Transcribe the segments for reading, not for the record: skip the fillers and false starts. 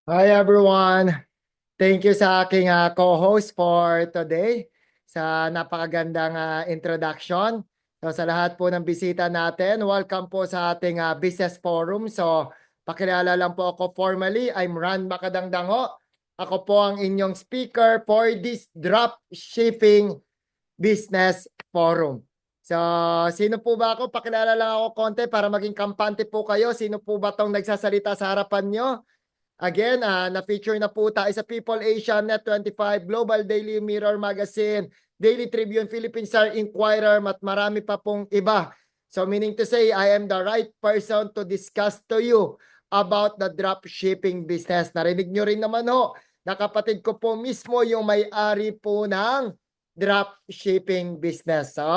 Hi everyone. Thank you sa aking co-host for today sa napakagandang introduction. So sa lahat po ng bisita natin, welcome po sa ating business forum. So pakilala lang po ako formally. I'm Ran Makadangdango. Ako po ang inyong speaker for this drop shipping business forum. So, sino po ba ako? Pakilala lang ako konti para maging kampante po kayo. Sino po ba tong nagsasalita sa harapan nyo? Again, na-feature na po tayo sa People Asia, Net25, Global Daily Mirror Magazine, Daily Tribune, Philippine Star Inquirer, at marami pa pong iba. So meaning to say, I am the right person to discuss to you about the drop shipping business. Narinig nyo rin naman ho, na kapatid ko po mismo yung may-ari po ng drop shipping business. So,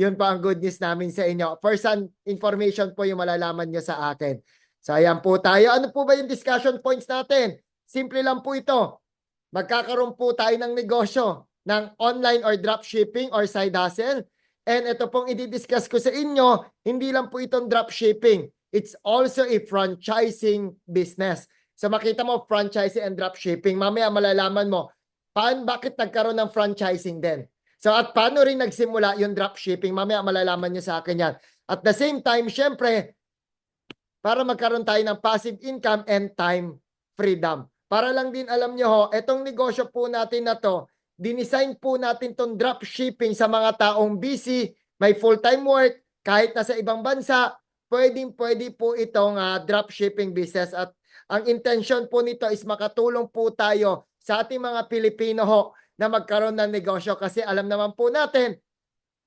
yun pa ang good news namin sa inyo. First-hand information po yung malalaman nyo sa akin. So ayan po tayo. Ano po ba yung discussion points natin? Simple lang po ito. Magkakaroon po tayo ng negosyo ng online or dropshipping or side hustle. And ito pong i-discuss ko sa inyo, hindi lang po itong dropshipping. It's also a franchising business. So makita mo franchising and dropshipping. Mamaya malalaman mo, bakit nagkaroon ng franchising din? So at paano rin nagsimula yung dropshipping? Mamaya malalaman nyo sa akin yan. At the same time, syempre, para magkaroon tayo ng passive income and time freedom. Para lang din alam nyo ho, etong negosyo po natin na to, dinesign po natin tong drop shipping sa mga taong busy, may full-time work, kahit nasa ibang bansa, pwede po itong drop shipping business. At ang intention po nito is makatulong po tayo sa ating mga Pilipino ho na magkaroon ng negosyo kasi alam naman po natin,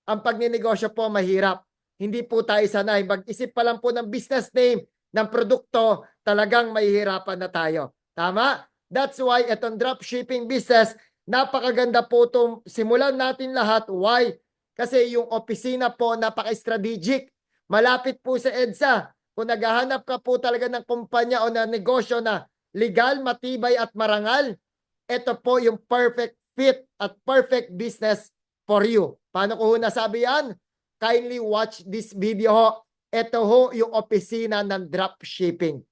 ang pagninegosyo po mahirap. Hindi po tayo sanay. Mag-isip pa lang po ng business name, ng produkto, talagang mahihirapan na tayo. Tama? That's why itong dropshipping business, napakaganda po itong simulan natin lahat. Why? Kasi yung opisina po, napaka-strategic. Malapit po sa EDSA. Kung naghahanap ka po talaga ng kumpanya o na negosyo na legal, matibay at marangal, ito po yung perfect fit at perfect business for you. Paano ko nasabi yan? Kindly watch this video ho. Ito ho yung opisina ng dropshipping.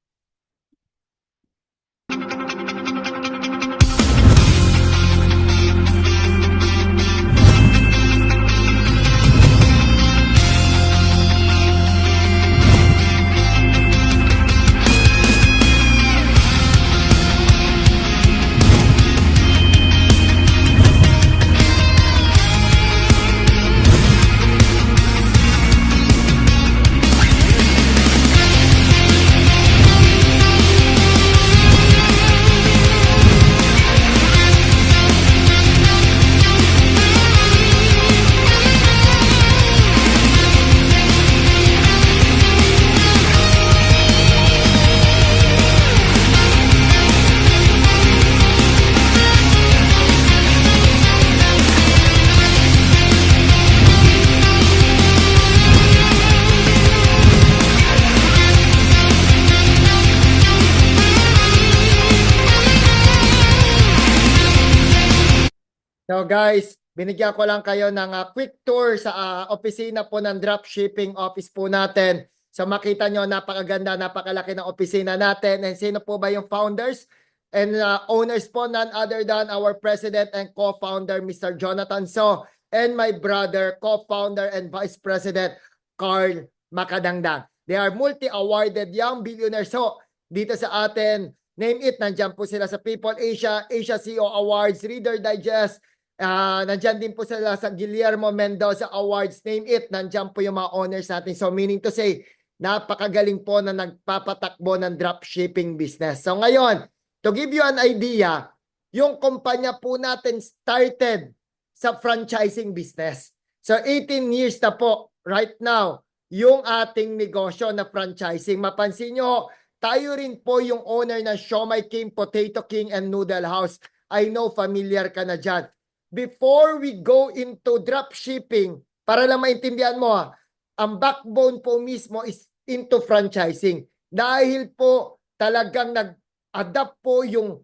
So guys, binigyan ko lang kayo ng quick tour sa opisina po ng dropshipping office po natin. So makita nyo, napakaganda, napakalaki ng opisina natin. And sino po ba yung founders and owners po? None other than our president and co-founder, Mr. Jonathan So, and my brother, co-founder and vice president, Carl Makadangdang. They are multi-awarded young billionaires. So, dito sa atin, name it, nandyan po sila sa People Asia, Asia CEO Awards, Reader Digest, nandyan din po sila sa Guillermo Mendoza Awards, name it, nandyan po yung mga owners natin. So meaning to say, napakagaling po na nagpapatakbo ng dropshipping business. So ngayon, to give you an idea, yung kumpanya po natin started sa franchising business. So 18 years na po right now yung ating negosyo na franchising. Mapansin nyo, tayo rin po yung owner ng Siomai King, Potato King, and Noodle House. I know familiar ka na dyan. Before we go into drop shipping, para lang maintindihan mo ang backbone po mismo is into franchising. Dahil po talagang nag-adapt po yung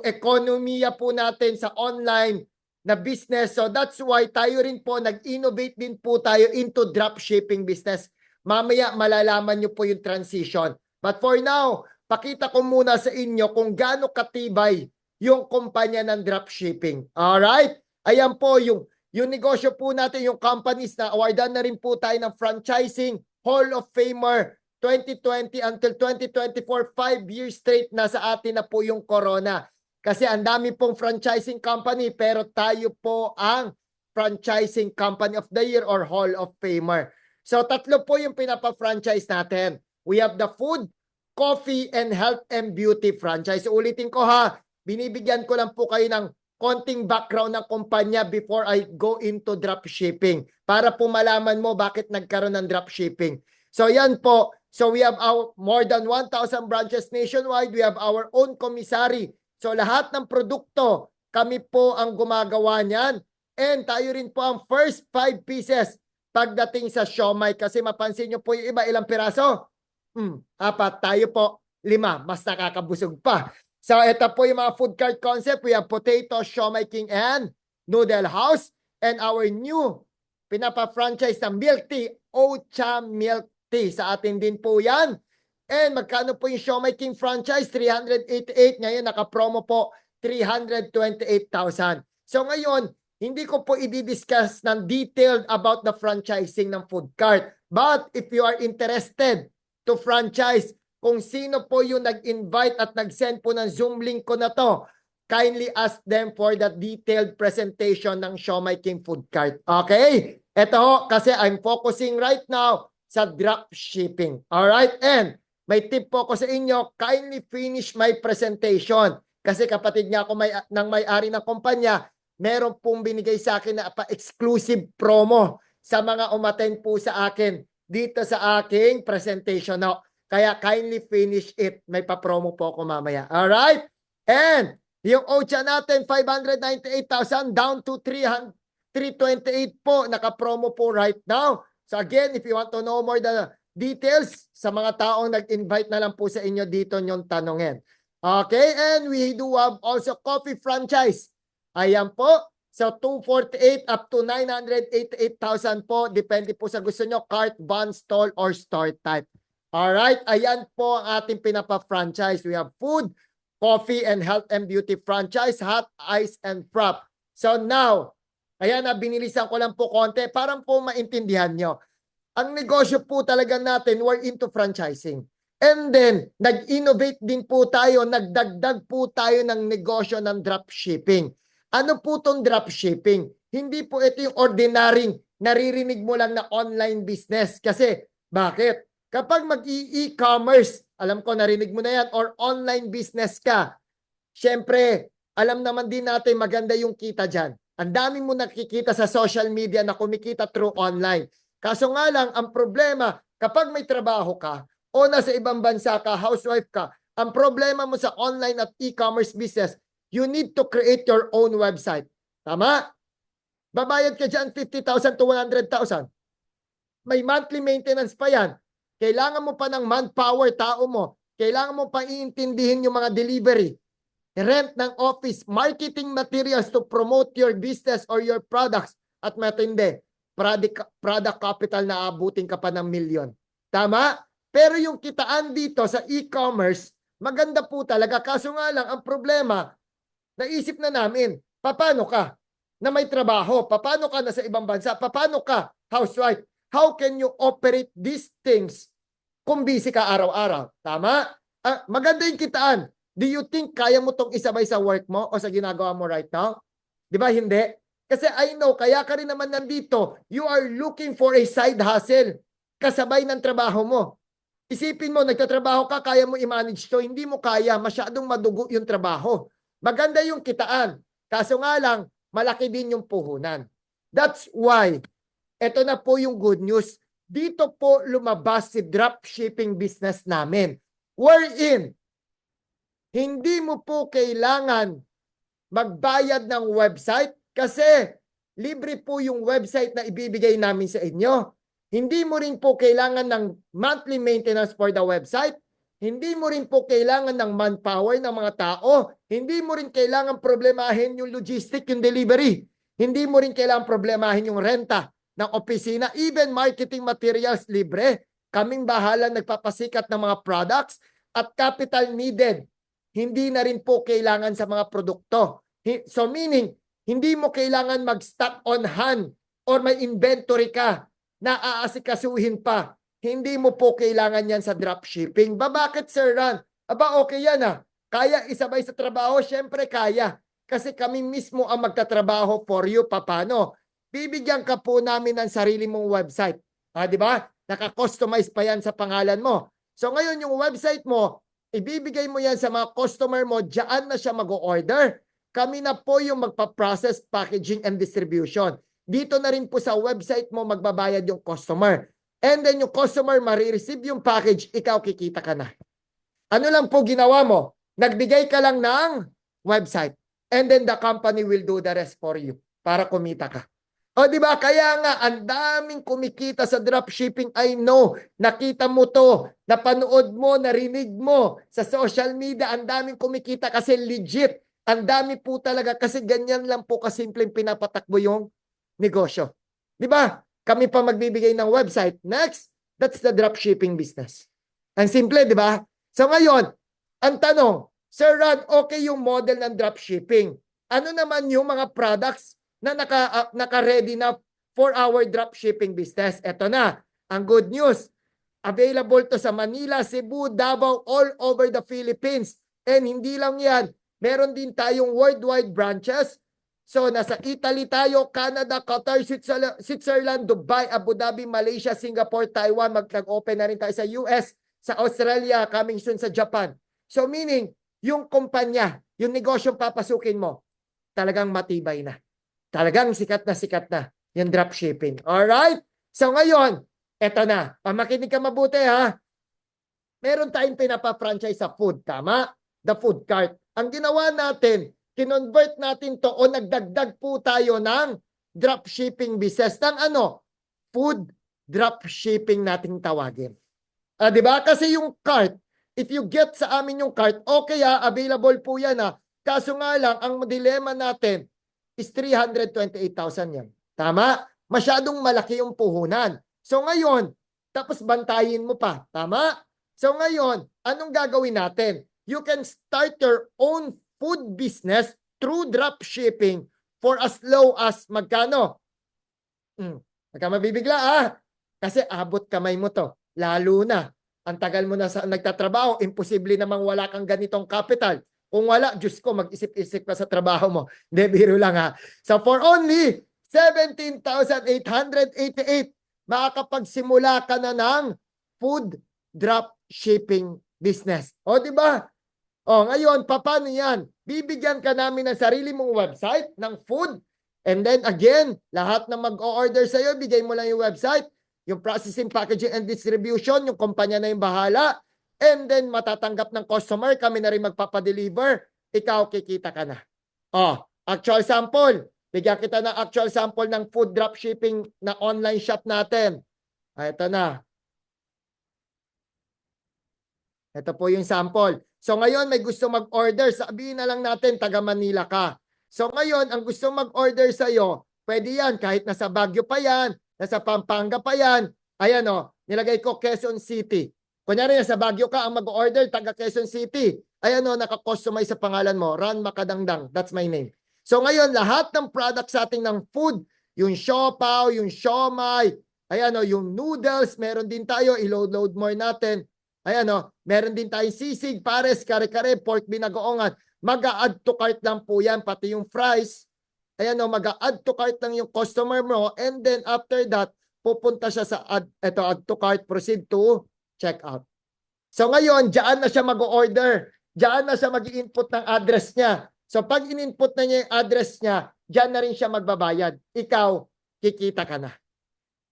ekonomiya po natin sa online na business. So that's why tayo rin po nag-innovate din po tayo into drop shipping business. Mamaya malalaman nyo po yung transition. But for now, pakita ko muna sa inyo kung gaano katibay yung kumpanya ng dropshipping. Alright? Ayan po yung negosyo po natin, yung companies na awardan na rin po tayo ng franchising Hall of Famer 2020 until 2024, 5 years straight na sa atin na po yung corona. Kasi ang dami pong franchising company pero tayo po ang franchising company of the year or Hall of Famer. So tatlo po yung pinapa-franchise natin. We have the food, coffee, and health and beauty franchise. So, ulitin ko ha, binibigyan ko lang po kayo ng konting background ng kumpanya before I go into dropshipping para po malaman mo bakit nagkaroon ng dropshipping. So yan po. So we have our more than 1,000 branches nationwide. We have our own commissary. So lahat ng produkto, kami po ang gumagawa niyan. And tayo rin po ang first 5 pieces pagdating sa siomai. Kasi mapansin nyo po yung iba, ilang piraso? 4. Tayo po 5. Mas nakakabusog pa. So ito po yung mga food cart concept. We have potato, siomai king, and noodle house. And our new pinapa-franchise na milk tea, Ocha Milk Tea. Sa atin din po yan. And magkano po yung Siomai King franchise? 388. Ngayon naka-promo po 328,000. So ngayon, hindi ko po i-discuss ng detailed about the franchising ng food cart. But if you are interested to franchise, kung sino po yung nag-invite at nag-send po ng Zoom link ko na to, kindly ask them for the detailed presentation ng Siomai King food cart. Okay? Ito ho, kasi I'm focusing right now sa drop shipping. Alright? And may tip po ko sa inyo, kindly finish my presentation. Kasi kapatid nga ako ng may-ari ng kumpanya, meron pong binigay sa akin na pa-exclusive promo sa mga umattend po sa akin dito sa aking presentation. No? Kaya kindly finish it. May pa-promo po ako mamaya. Alright? And yung Ocha natin, 598,000 down to 328 po. Naka-promo po right now. So again, if you want to know more the details, sa mga taong nag-invite na lang po sa inyo dito nyong tanongin. Okay, and we do have also coffee franchise. Ayan po. So 248 up to 988,000 po. Depende po sa gusto nyo, cart, van, stall, or store type. Alright, ayan po ang ating pinapa-franchise. We have food, coffee, and health and beauty franchise, hot, ice, and frap. So now, ayan na, binilisan ko lang po konti. Parang po maintindihan nyo. Ang negosyo po talaga natin, we're into franchising. And then, nag-innovate din po tayo, nagdagdag po tayo ng negosyo ng dropshipping. Ano po itong dropshipping? Hindi po ito yung ordinaryong naririnig mo lang na online business. Kasi, bakit? Kapag mag-e-commerce, alam ko narinig mo na yan, or online business ka, syempre, alam naman din natin maganda yung kita dyan. Ang dami mo nakikita sa social media na kumikita through online. Kaso nga lang, ang problema, kapag may trabaho ka o nasa ibang bansa ka, housewife ka, ang problema mo sa online at e-commerce business, you need to create your own website. Tama? Babayad ka dyan 50,000 to 100,000. May monthly maintenance pa yan. Kailangan mo pa ng manpower, tao mo. Kailangan mo pa iintindihin yung mga delivery, rent ng office, marketing materials to promote your business or your products, at matindi, product capital na abutin ka pa ng milyon. Tama? Pero yung kitaan dito sa e-commerce, maganda po talaga. Kaso nga lang, ang problema, naisip na namin, paano ka na may trabaho? Paano ka na sa ibang bansa? Paano ka housewife? How can you operate these things kung busy ka araw-araw? Tama? Maganda yung kitaan. Do you think kaya mo tong isabay sa work mo o sa ginagawa mo right now? Di ba hindi? Kasi I know, kaya ka rin naman nandito, you are looking for a side hustle kasabay ng trabaho mo. Isipin mo, nagtatrabaho ka, kaya mo i-manage to, hindi mo kaya, masyadong madugo yung trabaho. Maganda yung kitaan. Kaso nga lang, malaki din yung puhunan. That's why, eto na po yung good news. Dito po lumabas si dropshipping business namin. Wherein, hindi mo po kailangan magbayad ng website kasi libre po yung website na ibibigay namin sa inyo. Hindi mo rin po kailangan ng monthly maintenance for the website. Hindi mo rin po kailangan ng manpower ng mga tao. Hindi mo rin kailangan problemahin yung logistic, yung delivery. Hindi mo rin kailangan problemahin yung renta ng opisina. Even marketing materials libre. Kaming bahala nagpapasikat ng mga products. at capital needed. Hindi na rin po kailangan sa mga produkto. So meaning, hindi mo kailangan mag-stock on hand or may inventory ka na aasikasuhin pa. Hindi mo po kailangan yan sa dropshipping. Bakit, Sir Ran? Okay yan ah. Kaya isabay sa trabaho? Siyempre kaya. Kasi kami mismo ang magtatrabaho for you. Paano? Bibigyan ka po namin ng sarili mong website. Di ba? Naka-customize pa yan sa pangalan mo. So ngayon yung website mo, ibibigay mo yan sa mga customer mo, diyan na siya mag-order. Kami na po yung magpa-process, packaging, and distribution. Dito na rin po sa website mo magbabayad yung customer. And then yung customer marireceive yung package, ikaw kikita ka na. Ano lang po ginawa mo? Nagbigay ka lang ng website. And then the company will do the rest for you para kumita ka. Di ba? Kaya nga, ang daming kumikita sa dropshipping. I know, nakita mo to, napanood mo, narinig mo sa social media, ang daming kumikita kasi legit. Ang dami po talaga kasi ganyan lang po kasimpleng pinapatakbo yung negosyo. Di ba? Kami pa magbibigay ng website. Next, that's the dropshipping business. Ang simple, di ba? So ngayon, ang tanong, Sir Rod, okay yung model ng dropshipping. Ano naman yung mga products na naka-ready na for our dropshipping business? Ito na, ang good news. Available to sa Manila, Cebu, Davao, all over the Philippines. And hindi lang yan, meron din tayong worldwide branches. So, nasa Italy tayo, Canada, Qatar, Switzerland, Dubai, Abu Dhabi, Malaysia, Singapore, Taiwan. Mag-open na rin tayo sa US, sa Australia, coming soon sa Japan. So, meaning, yung kumpanya, yung negosyong papasukin mo, talagang matibay na. Talagang sikat na yung dropshipping. Alright? So, ngayon, eto na. Pamakinig ka mabuti ha. Meron tayong pinapa-franchise sa food, tama? The food cart. Ang ginawa natin, kinonvert natin to o nagdagdag po tayo ng dropshipping business ng ano? Food dropshipping nating tawagin. Di ba? Kasi yung cart, if you get sa amin yung cart, okay available po yan Kaso nga lang, ang dilema natin is 328,000 yan. Tama? Masyadong malaki yung puhunan. So ngayon, tapos bantayin mo pa. Tama? So ngayon, anong gagawin natin? You can start your own food business through dropshipping for as low as magkano? Huwag ka mabibigla kasi abot kamay mo to. Lalo na, ang tagal mo na sa nagtatrabaho, imposible namang wala kang ganitong capital. Kung wala, Diyos ko, mag-isip-isip pa sa trabaho mo. Hindi, biro lang So for only 17,888, makakapagsimula ka na ng food dropshipping business. Di ba? Ngayon, paano yan? Bibigyan ka namin ng sarili mong website ng food. And then again, lahat na mag-o-order sa'yo, bigay mo lang yung website, yung processing, packaging, and distribution, yung kumpanya na yung bahala. And then matatanggap ng customer, kami na rin magpapadeliver. Ikaw, kikita ka na. Actual sample. Bigyan kita ng actual sample ng food dropshipping na online shop natin. Ito na. Ito po yung sample. So ngayon may gusto mag-order, sabihin na lang natin taga Manila ka. So ngayon ang gusto mag-order sa iyo, pwede yan kahit nasa Baguio pa yan, nasa Pampanga pa yan. Ayan nilagay ko Quezon City. Kunyari nasa Baguio ka ang mag-order taga Quezon City. Ayan naka-customize sa pangalan mo, Ran Makadangdang. That's my name. So ngayon lahat ng products sa ating ng food, yung siopaw, yung siomai, ayan yung noodles, meron din tayo, i-load more natin. Ayan meron din tayong sisig, pares, kare-kare, pork binagoongan. Mag-a-add to cart lang po yan, pati yung fries. Ayan mag-a-add to cart lang yung customer mo and then after that, pupunta siya sa add to cart, proceed to check out. So ngayon, diyan na siya mag-order. Diyan na siya mag-i-input ng address niya. So pag in-input na niya yung address niya, diyan na rin siya magbabayad. Ikaw, kikita ka na.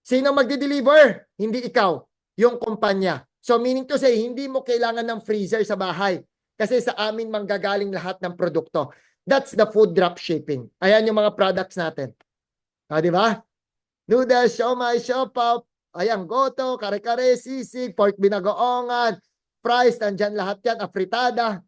Sino magdi-deliver? Hindi ikaw, yung kumpanya. So meaning to say, hindi mo kailangan ng freezer sa bahay kasi sa amin manggagaling lahat ng produkto. That's the food dropshipping. Ayan yung mga products natin. Di ba? Noodles, siomai, siopaw, ayan, goto, kare-kare, sisig, pork binagoongan, fries, nandyan lahat yan, afritada.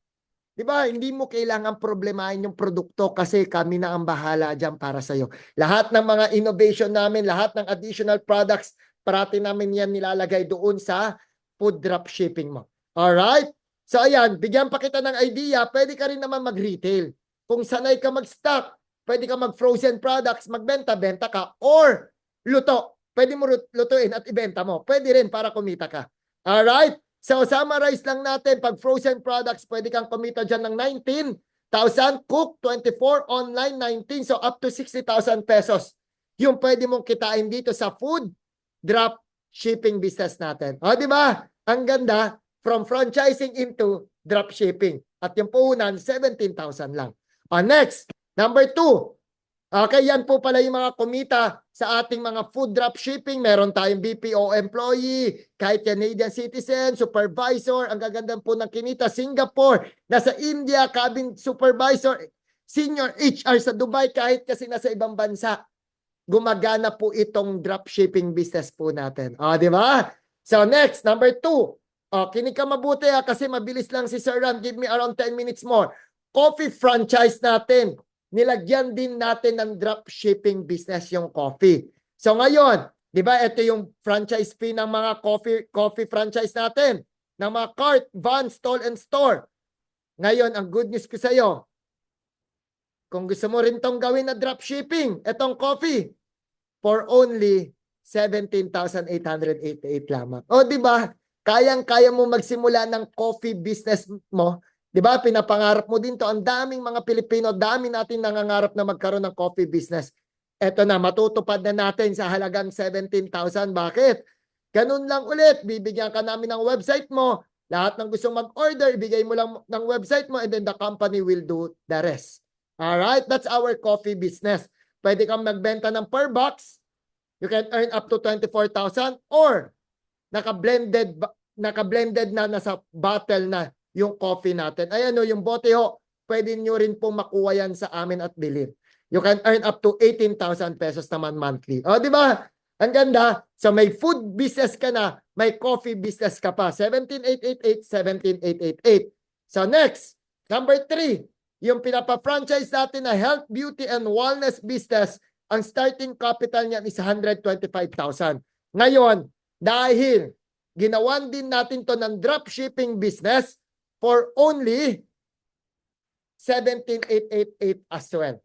Di ba? Hindi mo kailangan problemahin yung produkto kasi kami na ang bahala dyan para sa'yo. Lahat ng mga innovation namin, lahat ng additional products, parati namin yan nilalagay doon sa food dropshipping mo. Alright? So ayan, bigyan pa kita ng idea, pwede ka rin naman mag-retail. Kung sanay ka mag-stock, pwede ka mag-frozen products, magbenta-benta ka, or luto. Pwede mo lutuin at ibenta mo. Pwede rin para kumita ka. Alright? So summarize lang natin, pag frozen products, pwede kang kumita dyan ng 19,000, cook 24, online 19, so up to 60,000 pesos. Yung pwede mong kitain dito sa food drop shipping business natin. O, di ba? Ang ganda, from franchising into drop shipping. At yung puhunan, 17,000 lang. O, next, number 2. Okay, yan po pala yung mga kumita sa ating mga food drop shipping. Meron tayong BPO employee, kahit Canadian citizen, supervisor, ang gagandang po ng kinita, Singapore, nasa India, cabin supervisor, senior HR sa Dubai, kahit kasi nasa ibang bansa. Gumagana po itong drop shipping business po natin. O, di ba? So, next, number 2. O, kinig ka mabuti kasi mabilis lang si Sir Ram. Give me around 10 minutes more. Coffee franchise natin. Nilagyan din natin ng drop shipping business yung coffee. So, ngayon, di ba, ito yung franchise fee ng mga coffee franchise natin. Ng mga cart, van, stall, and store. Ngayon, ang good news ko sa iyo, kung gusto mo rin tong gawin na drop shipping, itong coffee, for only 17,888 lamang. O, di ba? Kayang-kaya mo magsimula ng coffee business mo. Di ba? Pinapangarap mo din to. Ang daming mga Pilipino, dami natin nangangarap na magkaroon ng coffee business. Eto na, matutupad na natin sa halagang 17,000. Bakit? Ganun lang ulit. Bibigyan ka namin ng website mo. Lahat ng gustong mag-order, ibigay mo lang ng website mo and then the company will do the rest. Alright? That's our coffee business. Pwede kang magbenta ng per box. You can earn up to 24,000 or naka-blended na nasa bottle na yung coffee natin. Ayan o, yung bote ho, pwede nyo rin po makuha yan sa amin at bilhin. You can earn up to 18,000 pesos naman monthly. O, di ba? Ang ganda. So, may food business ka na, may coffee business ka pa. 17,888, 17,888. So, next, number 3. Yung pinapa-franchise natin na health, beauty, and wellness business, ang starting capital niyan is 125,000. Ngayon, dahil ginawan din natin to ng drop shipping business for only 17,888 as well.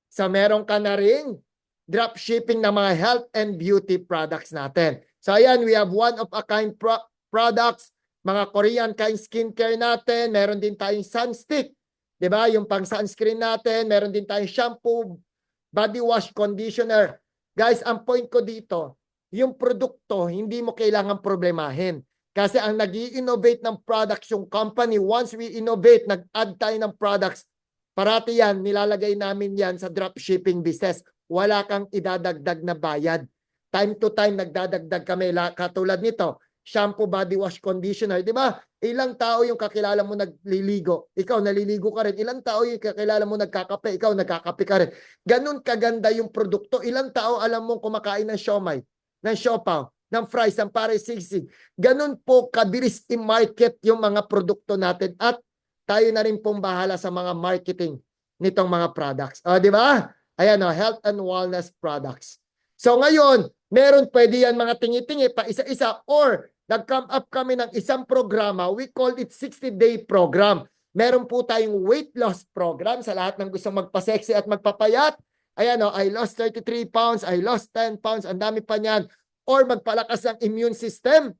So, meron ka na rin drop shipping ng mga health and beauty products natin. So, ayan, we have one-of-a-kind products, mga Korean kind skincare natin, meron din tayong sunstick. Diba? Yung pang sunscreen natin, meron din tayong shampoo, body wash, conditioner. Guys, ang point ko dito, yung produkto, hindi mo kailangan problemahin. Kasi ang nag-i-innovate ng products yung company, once we innovate, nag-add tayo ng products, parati yan, nilalagay namin yan sa drop shipping business. Wala kang idadagdag na bayad. Time to time, nagdadagdag kami. Katulad nito, shampoo, body wash, conditioner. Di ba? Ilang tao yung kakilala mo nagliligo? Ikaw, naliligo ka rin. Ilang tao yung kakilala mo nagkakape? Ikaw, nagkakape ka rin. Ganun kaganda yung produkto. Ilang tao alam mong kumakain ng siomay, ng siopaw, ng fries, ng pare sigsig. Ganun po kabilis i-market yung mga produkto natin at tayo na rin pong bahala sa mga marketing nitong mga products. O, di ba? Ayan o, health and wellness products. So ngayon, meron pwede yan mga tingi-tingi pa isa-isa or nag-come up kami ng isang programa, we call it 60-day program. Meron po tayong weight loss program sa lahat ng gusto magpa-sexy at magpapayat. Ayan o, I lost 33 pounds, I lost 10 pounds, ang dami pa niyan. Or magpalakas ng immune system.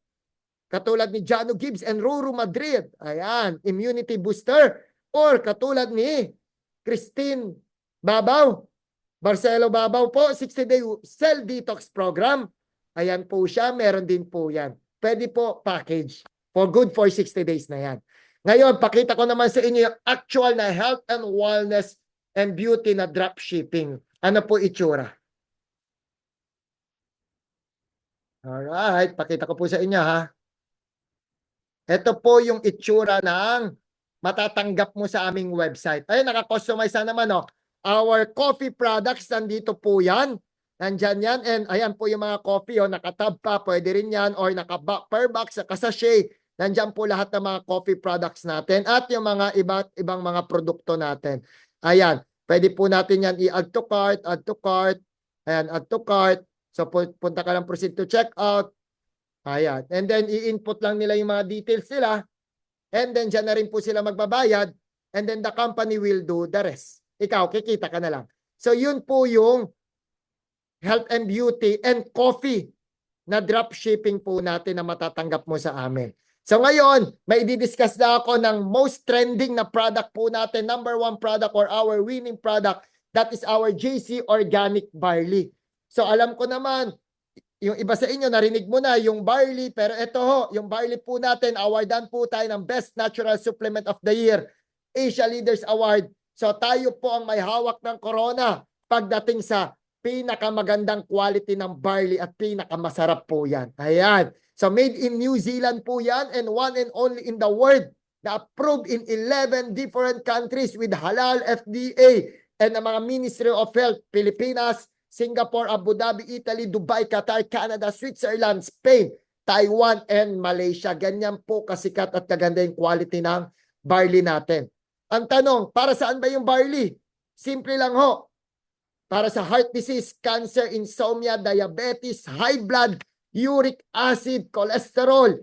Katulad ni Jano Gibbs and Ruru Madrid. Ayan, immunity booster. Or katulad ni Christine Babaw, Marcelo Babaw po, 60-day cell detox program. Ayan po siya, meron din po yan. Pwede po package for good for 60 days na yan. Ngayon, pakita ko naman sa inyo yung actual na health and wellness and beauty na drop shipping. Ano po itsura? Alright, pakita ko po sa inyo ha. Ito po yung itsura ng matatanggap mo sa aming website. Ayun, naka-customize na naman oh. Our coffee products, nandito po yan. Nandyan yan. And ayan po yung mga coffee, oh, nakatab pa, pwede rin yan. Or per box, nakasachet. Nandyan po lahat ng mga coffee products natin. At yung mga ibang mga produkto natin. Ayan, pwede po natin yan i-add to cart, add to cart. Ayan, add to cart. So punta ka lang proceed to checkout. Ayan. And then i-input lang nila yung mga details nila. and then dyan na rin po sila magbabayad, and then the company will do the rest. Ikaw, kikita ka na lang. So yun po yung health and beauty and coffee na drop shipping po natin na matatanggap mo sa amin. So ngayon, may i-discuss na ako ng most trending na product po natin, number 1 product or our winning product, that is our JC Organic Barley. So alam ko naman, yung iba sa inyo, narinig mo na yung barley, pero ito ho, yung barley po natin, awardan po tayo ng Best Natural Supplement of the Year, Asia Leaders Award. So tayo po ang may hawak ng corona pagdating sa pinakamagandang quality ng barley at pinakamasarap po yan. Ayan. So made in New Zealand po yan and one and only in the world na approved in 11 different countries with halal FDA and the mga Ministry of Health, Pilipinas, Singapore, Abu Dhabi, Italy, Dubai, Qatar, Canada, Switzerland, Spain, Taiwan, and Malaysia. Ganyan po kasikat at kaganda yung quality ng barley natin. Ang tanong, para saan ba yung barley? Simple lang ho. Para sa heart disease, cancer, insomnia, diabetes, high blood, uric acid, cholesterol,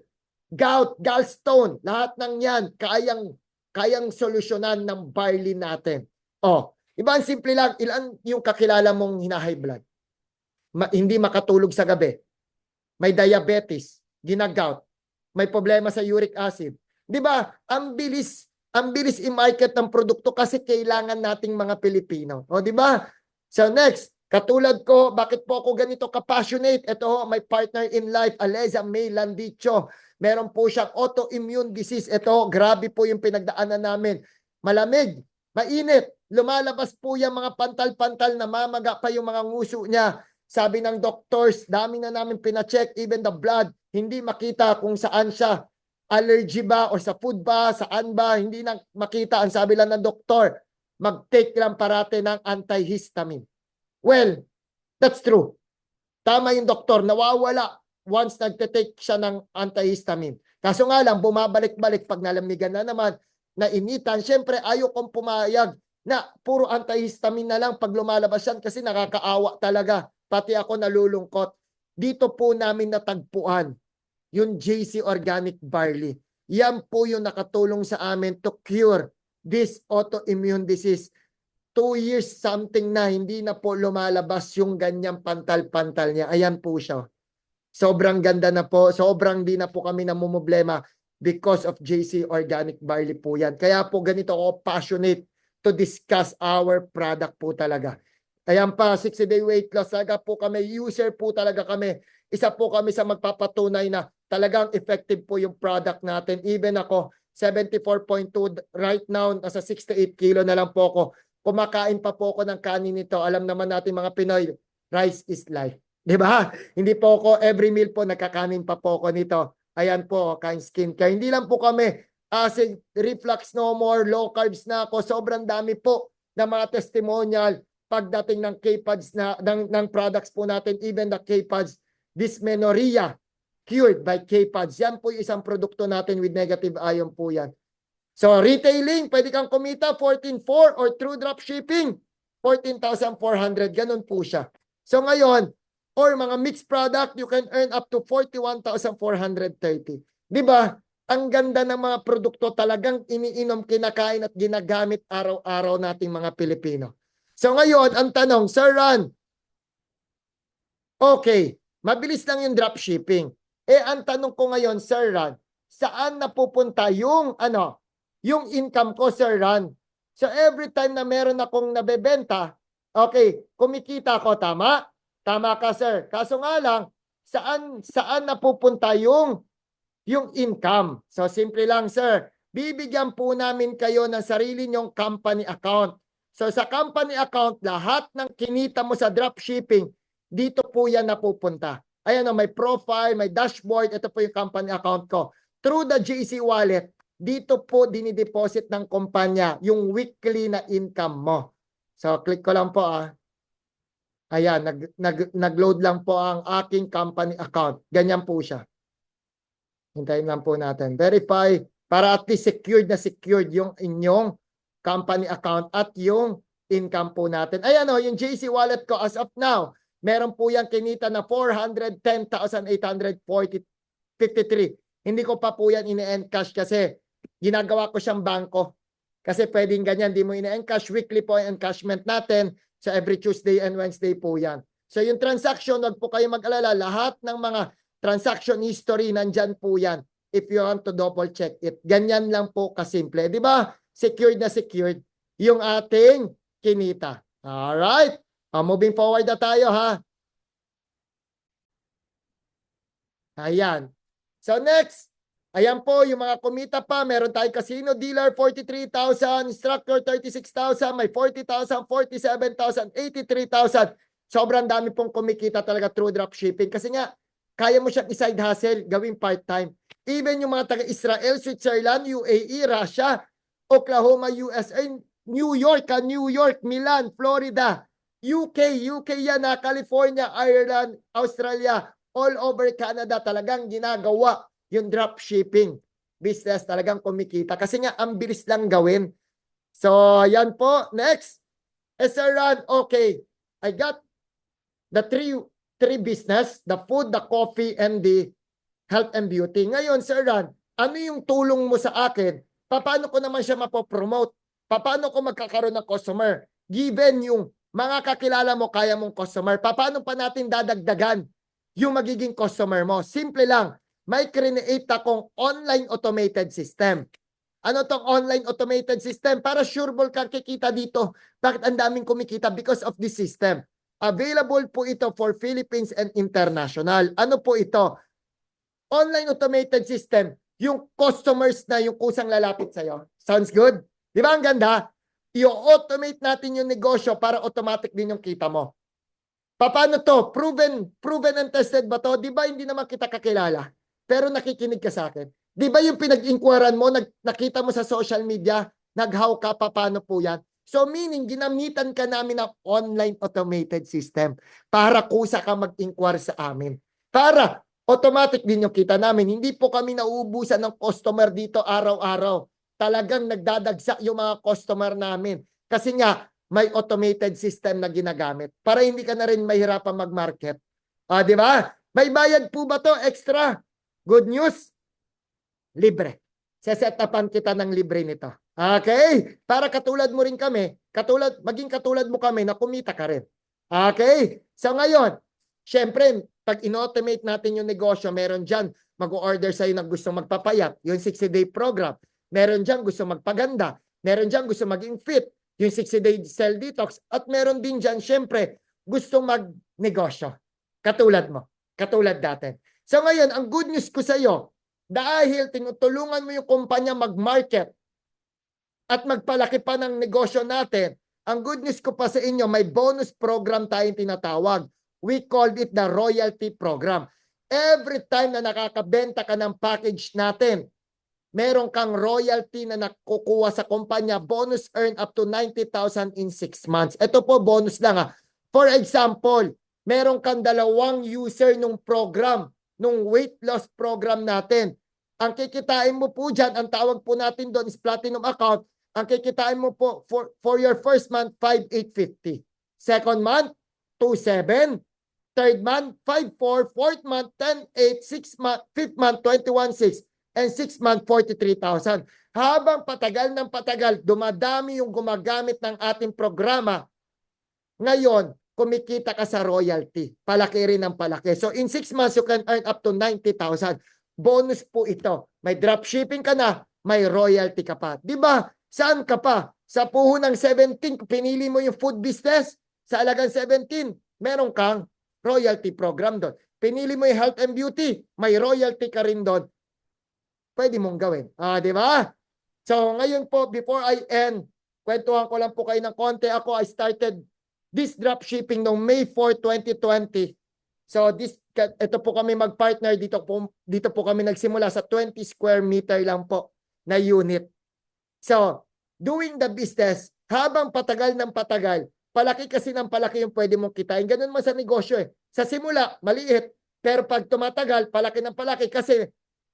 gout, gallstone, lahat ng yan, kayang solusyonan ng barley natin. Oh, ibang simple lang, ilan yung kakilala mong hina-high blood? Hindi makatulog sa gabi. May diabetes, ginagout, may problema sa uric acid. 'Di ba? Ang bilis i-market ng produkto kasi kailangan nating mga Pilipino. O, 'di ba? So next, katulad ko, bakit po ako ganito ka-passionate? Ito ho, my partner in life, Aleza May Landicho. Meron po siyang autoimmune disease. Ito, grabe po yung pinagdaanan namin. Malamig, mainit, lumalabas po yung mga pantal-pantal, namamaga pa yung mga nguso niya. Sabi ng doctors, dami na namin pina-check, even the blood, hindi makita kung saan siya. Allergy ba or sa food ba, saan ba, hindi na makita. Ang sabi lang ng doktor, mag-take lang parate ng antihistamine. Well, that's true. Tama yung doktor, nawawala once nagte-take siya ng antihistamine. Kaso nga lang, bumabalik-balik pag nalamigan na naman, nainitan. Siyempre, ayaw kong pumayag na puro antihistamine na lang pag lumalabas yan kasi nakakaawa talaga. Pati ako nalulungkot. Dito po namin natagpuan yung JC Organic Barley. Yan po yung nakatulong sa amin to cure this autoimmune disease. 2 years something na hindi na po lumalabas yung ganyang pantal-pantal niya. Ayan po siya. Sobrang ganda na po. Sobrang di na po kami namumblema because of JC Organic Barley po yan. Kaya po ganito ako passionate to discuss our product po talaga. Ayan pa, 60-day weight loss. Talaga po kami, user po talaga kami. Isa po kami sa magpapatunay na talagang effective po yung product natin. Even ako, 74.2 right now, nasa 68 kilo na lang po ako. Kumakain pa po ako ng kanin nito. Alam naman natin mga Pinoy, rice is life. Diba? Hindi po ako, every meal po, nakakanin pa po ako nito. Ayan po, kain skincare. Hindi lang po kami, acid reflux no more, low carbs na ako. Sobrang dami po ng mga testimonial pagdating ng K-Pods ng products po natin, even the K-Pods dysmenorrhea cured by K-Pods. Yan po yung isang produkto natin with negative ion po yan. So retailing, pwede kang kumita 14,400 or through drop shipping 14,400. Ganun po siya. So ngayon, or mga mixed product, you can earn up to 41,430. Di ba? Ang ganda ng mga produkto talagang iniinom, kinakain at ginagamit araw-araw nating mga Pilipino. So ngayon, ang tanong, Sir Ron, okay, mabilis lang yung drop shipping. Ang tanong ko ngayon, Sir Ron, saan napupunta yung yung income ko, Sir Ron? So every time na meron akong nabebenta, okay, kumikita ko, tama? Tama ka, sir. Kaso nga lang, saan napupunta yung income? So simple lang, sir. Bibigyan po namin kayo ng sarili nyong company account. So sa company account, lahat ng kinita mo sa dropshipping, dito po yan napupunta. Ayan o, may profile, may dashboard. Ito po yung company account ko. Through the JC Wallet, dito po dinideposit ng kumpanya yung weekly na income mo. So click ko lang po Ayan, nag-load lang po ang aking company account. Ganyan po siya. Hintayin lang po natin. Verify para at least secured na secured yung inyong company account at yung income po natin. Ayan o, yung JC Wallet ko as of now, meron po yung kinita na 410,853. Hindi ko pa po yan ini-encash kasi ginagawa ko siyang bangko. Kasi pwedeng ganyan, di mo ina-encash. Weekly po ang encashment natin. So every Tuesday and Wednesday po yan. So yung transaction, wag po kayo mag-alala. Lahat ng mga transaction history, nandyan po yan. If you want to double check it. Ganyan lang po kasimple. Di ba? Secured na secured yung ating kinita. Alright. Moving forward na tayo ha. Ayan. So next, ayan po yung mga kumita pa. Meron tayong casino dealer 43,000, instructor 36,000, may 40,000, 47,000, 83,000. Sobrang dami pong kumikita talaga through dropshipping kasi nga kaya mo siyang i-side hustle, gawing part-time. Even yung mga taga-Israel, Switzerland, UAE, Russia, Oklahoma, USA, New York, Milan, Florida, UK yan na, California, Ireland, Australia, all over Canada, talagang ginagawa yung dropshipping business, talagang kumikita. Kasi nga, ang bilis lang gawin. So, yan po. Next. Sir Ron, okay. I got the three business, the food, the coffee, and the health and beauty. Ngayon, Sir Ron, ano yung tulong mo sa akin? Paano ko naman siya mapopromote? Paano ko magkakaroon ng customer? Given yung mga kakilala mo, kaya mong customer, paano pa natin dadagdagan yung magiging customer mo? Simple lang, may create akong online automated system. Ano tong online automated system? Para sureball kang kikita dito. Bakit ang daming kumikita? Because of this system. Available po ito for Philippines and international. Ano po ito? Online automated system. Yung customers na yung kusang lalapit sa'yo. Sounds good? Di ba ang ganda? I-automate natin yung negosyo para automatic din yung kita mo. Paano to? Proven and tested ba to? Di ba hindi naman kita kakilala? Pero nakikinig ka sa akin. Di ba yung pinag-inquiran mo, nakita mo sa social media, nag-how ka, paano po yan? So meaning, ginamitan ka namin ng online automated system para kusa ka mag-inquire sa amin. Para automatic din yung kita namin. Hindi po kami nauubusan ng customer dito araw-araw. Talagang nagdadagsa yung mga customer namin. Kasi nga, may automated system na ginagamit para hindi ka na rin mahirapan mag-market. Di ba? May bayad po ba to extra? Good news? Libre. Sesetapan kita ng libre nito. Okay? Para katulad mo rin kami, maging katulad mo kami na kumita ka rin. Okay? So ngayon, syempre, pag in-automate natin yung negosyo, meron dyan mag-order sa'yo na gusto magpapayat, yung 60-day program. Meron dyan gusto magpaganda. Meron dyan gusto maging fit, yung 60-day cell detox. At meron din dyan, syempre, gusto magnegosyo. Katulad mo. Katulad natin. So ngayon, ang good news ko sa iyo, dahil tinutulungan mo yung kumpanya mag-market at magpalaki pa ng negosyo natin, ang good news ko pa sa inyo, may bonus program tayong tinatawag. We called it the royalty program. Every time na nakakabenta ka ng package natin, meron kang royalty na nakukuha sa kumpanya, bonus earn up to 90,000 in 6 months. Ito po, bonus lang ha. For example, meron kang 2 user nung program, nung weight loss program natin. Ang kikitain mo po dyan, ang tawag po natin doon is platinum account. Ang kikitain mo po for your first month, 5,850. Second month, 2,700. Third month, 5,400. Fourth month, 10,800. Sixth month, fifth month, 21,600. And 6 months, 43,000. Habang patagal ng patagal, dumadami yung gumagamit ng ating programa. Ngayon, kumikita ka sa royalty. Palaki rin ang palaki. So in 6 months, you can earn up to 90,000. Bonus po ito. May dropshipping ka na, may royalty ka pa. Di ba? Saan ka pa? Sa puhunang 17, pinili mo yung food business. Sa alagang 17, meron kang royalty program doon. Pinili mo yung health and beauty, may royalty ka rin doon. Pwede mong gawin. Di ba? So, ngayon po, before I end, kwentuhan ko lang po kayo ng konti. I started this dropshipping noong May 4, 2020. So, ito po kami mag-partner. Dito po kami nagsimula sa 20 square meter lang po na unit. So, doing the business, habang patagal ng patagal, palaki kasi ng palaki yung pwede mong kitain. Ganun man sa negosyo eh. Sa simula, maliit. Pero pag tumatagal, palaki ng palaki kasi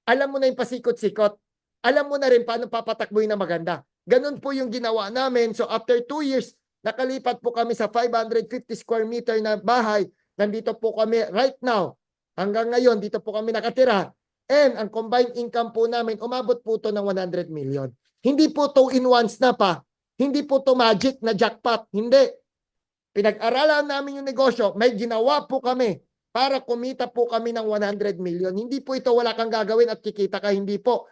alam mo na yung pasikot-sikot. Alam mo na rin paano papatakbuhin na maganda. Ganun po yung ginawa namin. So after 2 years, nakalipat po kami sa 550 square meter na bahay. Nandito po kami right now. Hanggang ngayon, dito po kami nakatira. And ang combined income po namin, umabot po to ng 100 million. Hindi po to in ones na pa. Hindi po to magic na jackpot. Hindi. Pinag-aralan namin yung negosyo. May ginawa po kami para kumita po kami ng 100 million. Hindi po ito wala kang gagawin at kikita ka. Hindi po.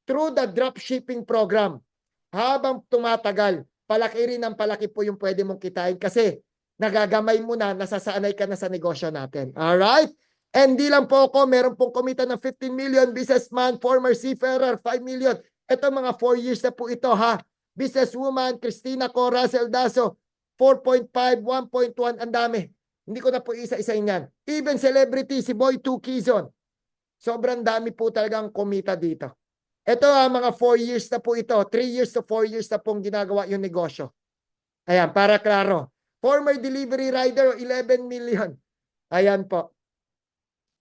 Through the dropshipping program, habang tumatagal, palaki rin ang palaki po yung pwede mong kitain kasi nagagamay mo na, nasasanay ka na sa negosyo natin. Alright? And di lang po ako, meron pong kumita ng 15 million, businessman, former seafarer, 5 million. Ito mga 4 years na po ito ha. Businesswoman, Christina Cora Celdaso, 4.5, 1.1, ang dami. Hindi ko na po isa-isahin yan. Even celebrity, si Boy 2 Quezon. Sobrang dami po talagang kumita dito. Ito mga 4 years na po ito. 3 years to 4 years na pong ginagawa yung negosyo. Ayan, para klaro. Former delivery rider, 11 million. Ayan po.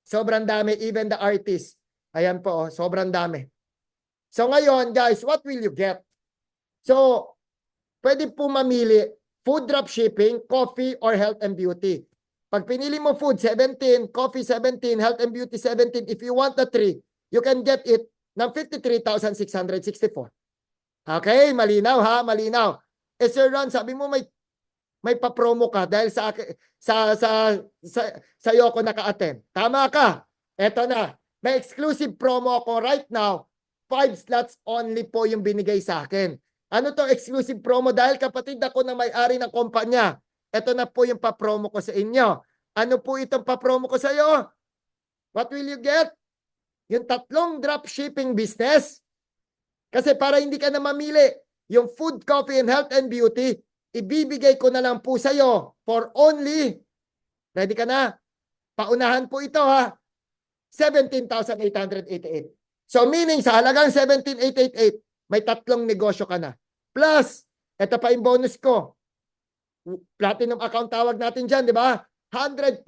Sobrang dami. Even the artist. Ayan po, sobrang dami. So ngayon, guys, what will you get? So, pwede po mamili food dropshipping, coffee, or health and beauty. Pag pinili mo food, 17, coffee, 17, health and beauty, 17. If you want the 3, you can get it ng 53,664. Okay, malinaw ha, malinaw. Sir Ron, sabi mo may pa-promo ka dahil sa iyo ako naka-attend. Tama ka. Eto na. May exclusive promo ako right now. 5 slots only po yung binigay sa akin. Ano to exclusive promo? Dahil kapatid ako na may-ari ng kumpanya. Ito na po yung pa-promo ko sa inyo. Ano po itong pa-promo ko sa iyo? What will you get? Yung 3 dropshipping business. Kasi para hindi ka na mamili, yung food, coffee, and health and beauty, ibibigay ko na lang po sa iyo for only, ready ka na? Paunahan po ito ha, 17,888. So meaning sa halagang 17,888, may 3 negosyo ka na. Plus, ito pa yung bonus ko. Platinum account tawag natin dyan, di ba? 100%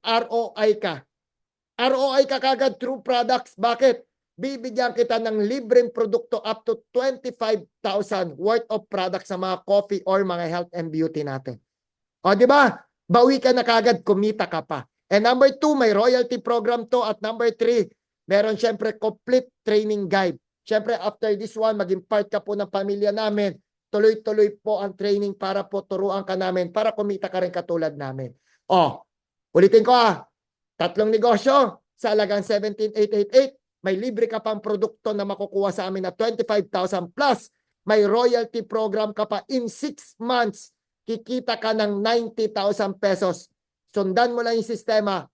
ROI ka. ROI ka kagad through products. Bakit? Bibigyan kita ng libreng produkto up to 25,000 worth of products sa mga coffee or mga health and beauty natin. O, di ba? Bawi ka na kagad, kumita ka pa. And number 2, may royalty program to. At number 3, meron syempre complete training guide. Syempre after this one, maging part ka po ng pamilya namin. Tuloy-tuloy po ang training para po turuan ka namin, para kumita ka rin katulad namin. O, ulitin ko 3 negosyo sa halagang 17,888. May libre ka pang produkto na makukuha sa amin na 25,000 plus. May royalty program ka pa in 6 months. Kikita ka ng 90,000 pesos. Sundan mo lang yung sistema.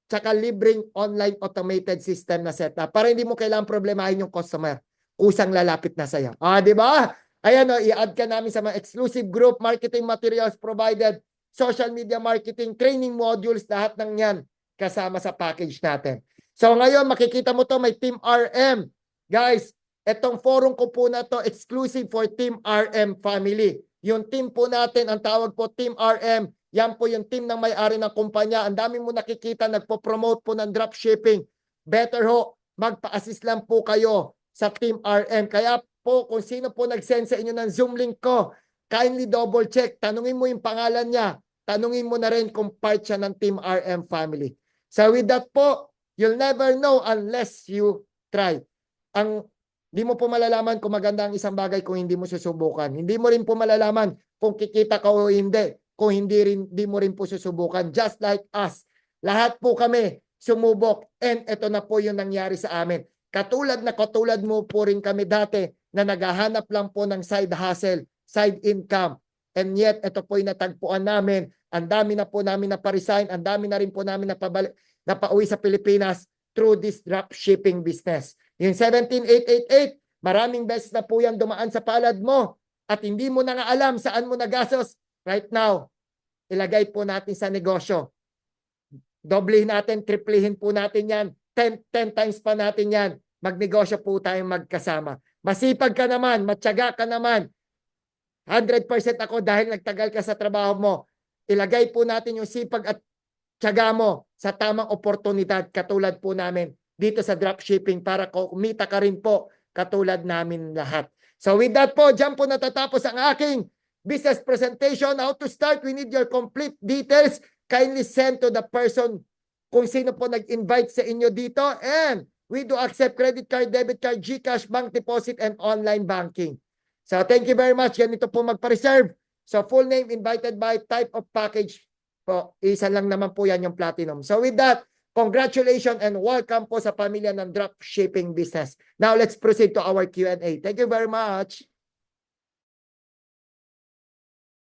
Tsaka libreng online automated system na setup para hindi mo kailangang problemahin yung customer. Kusang lalapit na sa'yo. Di ba? Ayan i-add ka namin sa mga exclusive group, marketing materials provided, social media marketing, training modules, lahat ng yan kasama sa package natin. So ngayon makikita mo to, may Team RM. Guys, etong forum ko po na to exclusive for Team RM family. Yung team po natin, ang tawag po Team RM, yan po yung team ng may-ari ng kumpanya. Ang dami mo nakikita, nagpo-promote po ng dropshipping. Better ho, magpa-assist lang po kayo sa Team RM. Kaya po, kung sino po nag-send sa inyo ng Zoom link ko, kindly double check. Tanungin mo yung pangalan niya. Tanungin mo na rin kung part siya ng Team RM family. So with that po, you'll never know unless you try. Hindi mo po malalaman kung maganda ang isang bagay kung hindi mo susubukan. Hindi mo rin po malalaman kung kikita ka o hindi kung hindi mo rin po susubukan. Just like us. Lahat po kami sumubok and ito na po yung nangyari sa amin. Katulad mo po rin kami dati na naghahanap lang po ng side hustle, side income. And yet, ito po yung natagpuan namin. Ang dami na po namin na-resign. Ang dami na rin po namin napauwi sa Pilipinas through this dropshipping business. Yung 17,888, maraming beses na po yan dumaan sa palad mo at hindi mo na nga alam saan mo nagastos. Right now, ilagay po natin sa negosyo. Doblehin natin, triplehin po natin yan. 10 times pa natin yan. Magnegosyo po tayong magkasama. Masipag ka naman, matyaga ka naman. 100% ako dahil nagtagal ka sa trabaho mo. Ilagay po natin yung sipag at tiyaga mo sa tamang oportunidad katulad po namin dito sa dropshipping para kumita ka rin po katulad namin lahat. So with that po, dyan po natatapos ang aking business presentation. How to start? We need your complete details. Kindly send to the person kung sino po nag-invite sa inyo dito and We do accept credit card, debit card, GCash, bank deposit, and online banking. So thank you very much. Ganito po magpa-reserve. So full name, invited by, type of package po. Isa lang naman po yan yung platinum. So with that, congratulations and welcome po sa pamilya ng dropshipping business. Now let's proceed to our Q&A. Thank you very much.